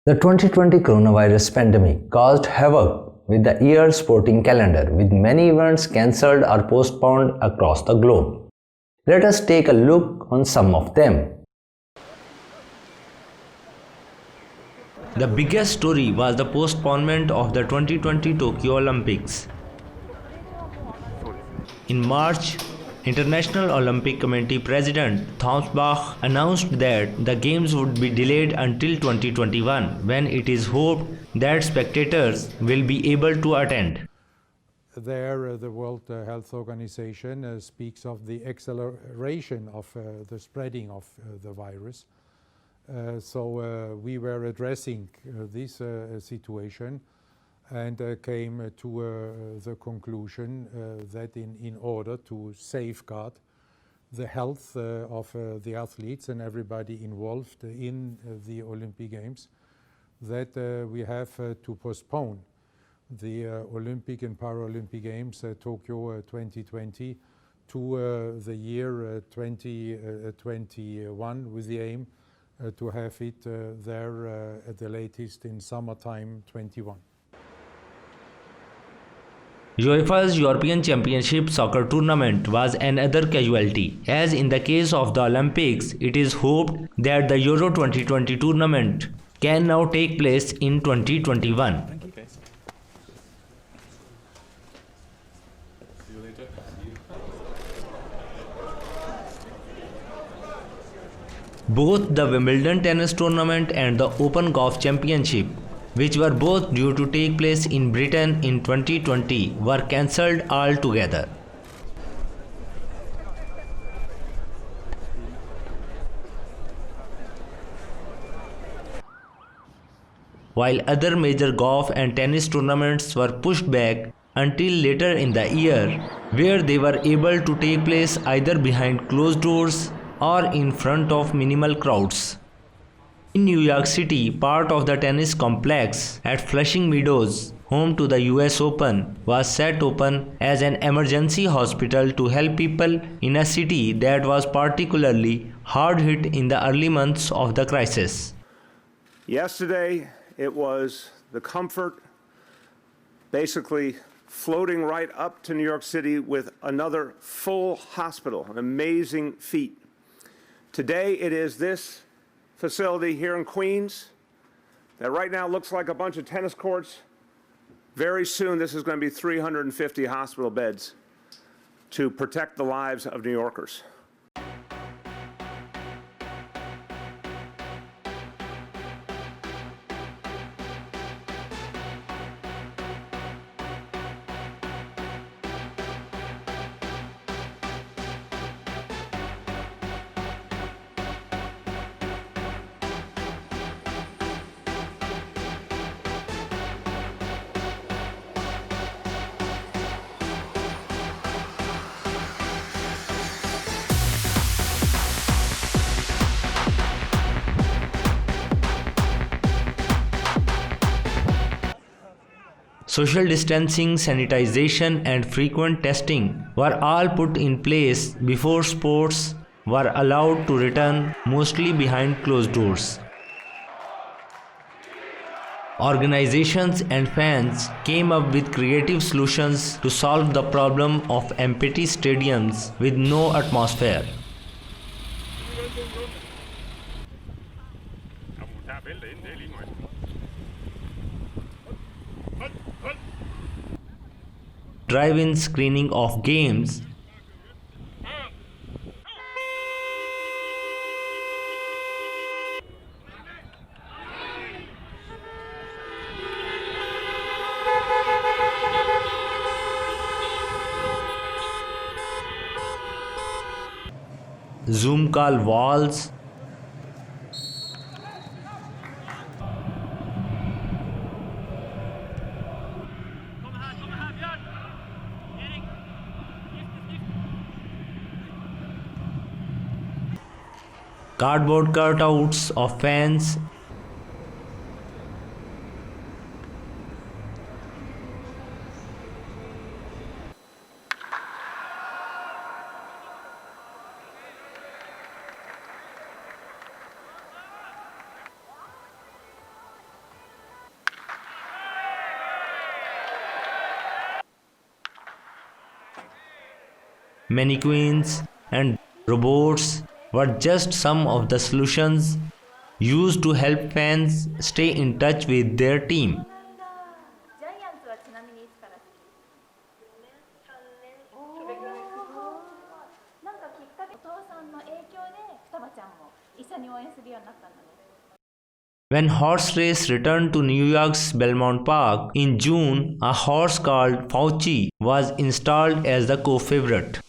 The 2020 coronavirus pandemic caused havoc with the year's sporting calendar, with many events cancelled or postponed across the globe. Let us take a look on some of them. The biggest story was the postponement of the 2020 Tokyo Olympics. In March, International Olympic Committee President Thomas Bach announced that the Games would be delayed until 2021, when it is hoped that spectators will be able to attend. There, the World Health Organization speaks of the acceleration of the spreading of the virus. So we were addressing this situation and came to the conclusion that in order to safeguard the health of the athletes and everybody involved in the Olympic Games, that we have to postpone the Olympic and Paralympic Games Tokyo 2020 to the year 2021, with the aim to have it there at the latest in summertime 21. UEFA's European Championship Soccer Tournament was another casualty. As in the case of the Olympics, it is hoped that the Euro 2020 tournament can now take place in 2021. Both the Wimbledon Tennis Tournament and the Open Golf Championship, which were both due to take place in Britain in 2020, were cancelled altogether. While other major golf and tennis tournaments were pushed back until later in the year, where they were able to take place either behind closed doors or in front of minimal crowds. In New York City, part of the tennis complex at Flushing Meadows, home to the US Open, was set open as an emergency hospital to help people in a city that was particularly hard hit in the early months of the crisis. Yesterday, it was the comfort, basically floating right up to New York City with another full hospital, an amazing feat. Today, it is this facility here in Queens that right now looks like a bunch of tennis courts. Very soon, this is going to be 350 hospital beds to protect the lives of New Yorkers. Social distancing, sanitization, and frequent testing were all put in place before sports were allowed to return, mostly behind closed doors. Organizations and fans came up with creative solutions to solve the problem of empty stadiums with no atmosphere. Drive-in screening of games, Zoom call walls, cardboard cutouts of fans, mannequins, and robots were just some of the solutions used to help fans stay in touch with their team. ジャイアンツはちなみにいつから好き？なんかきっかけ、お父さんの影響で双葉ちゃんも一緒に応援するようになったんだね。 When horse race returned to New York's Belmont Park in June, a horse called Fauci was installed as the co-favorite.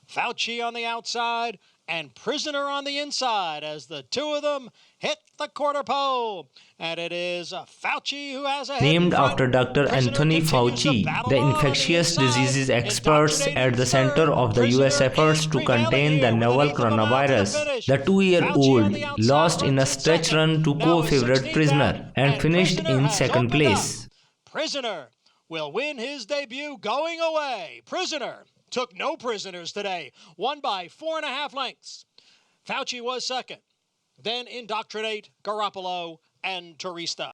Fauci on the outside and Prisoner on the inside as the two of them hit the quarter pole. And it is Fauci who has a head Named in front. after Dr. Prisoner Anthony continues to Fauci, battle the on infectious the inside, diseases experts at the indoctrinating center third. of the Prisoner US efforts to Intrigue contain the Elliott novel with an eighth of a mile to the coronavirus. finish. The Fauci on two-year-old the outside lost in a runs in stretch second. run to Now co-favorite 16th Prisoner out, and finished Prisoner in has second opened place. up. Prisoner will win his debut going away. Prisoner took no prisoners today, won by 4.5 lengths. Fauci was second. Then Indoctrinate, Garoppolo, and Turista.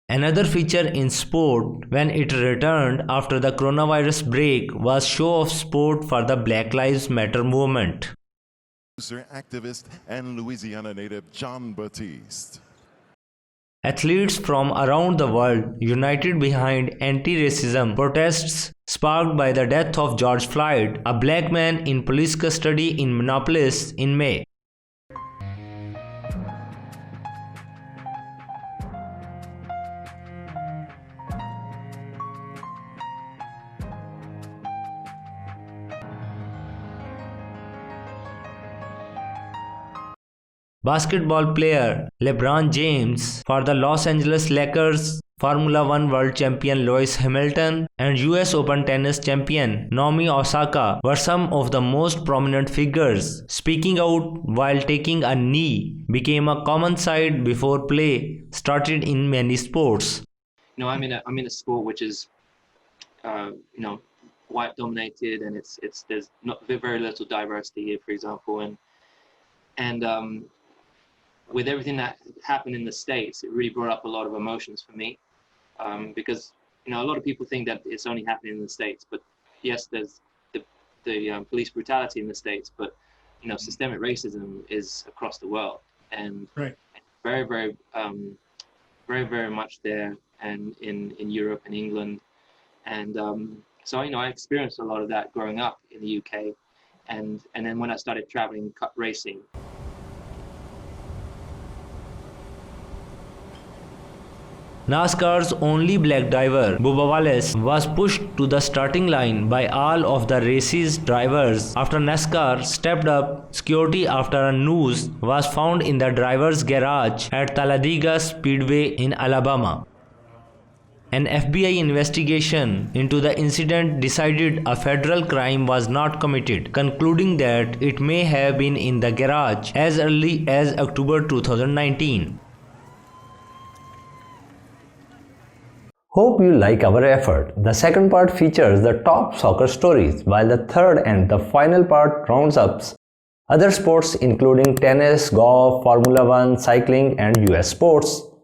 Another feature in sport when it returned after the coronavirus break was show of sport for the Black Lives Matter movement. Activist and Louisiana native John Batiste. Athletes from around the world united behind anti-racism protests sparked by the death of George Floyd, a black man in police custody in Minneapolis in May. Basketball player LeBron James for the Los Angeles Lakers, Formula One World Champion Lewis Hamilton, and US Open tennis champion Naomi Osaka were some of the most prominent figures. Speaking out while taking a knee became a common sight before play started in many sports. You know, I'm in a sport which is, white dominated, and there's not very little diversity here, for example, and with everything that happened in the States, it really brought up a lot of emotions for me, because a lot of people think that it's only happening in the States, but yes, there's the police brutality in the States, but systemic racism is across the world, and Right. very, very, very much there, and in Europe and England, and so I experienced a lot of that growing up in the UK, and then when I started traveling racing. NASCAR's only black driver, Bubba Wallace, was pushed to the starting line by all of the race's drivers after NASCAR stepped up security after a noose was found in the driver's garage at Talladega Speedway in Alabama. An FBI investigation into the incident decided a federal crime was not committed, concluding that it may have been in the garage as early as October 2019. Hope you like our effort. The second part features the top soccer stories, while the third and the final part rounds up other sports including tennis, golf, Formula One, cycling and US sports.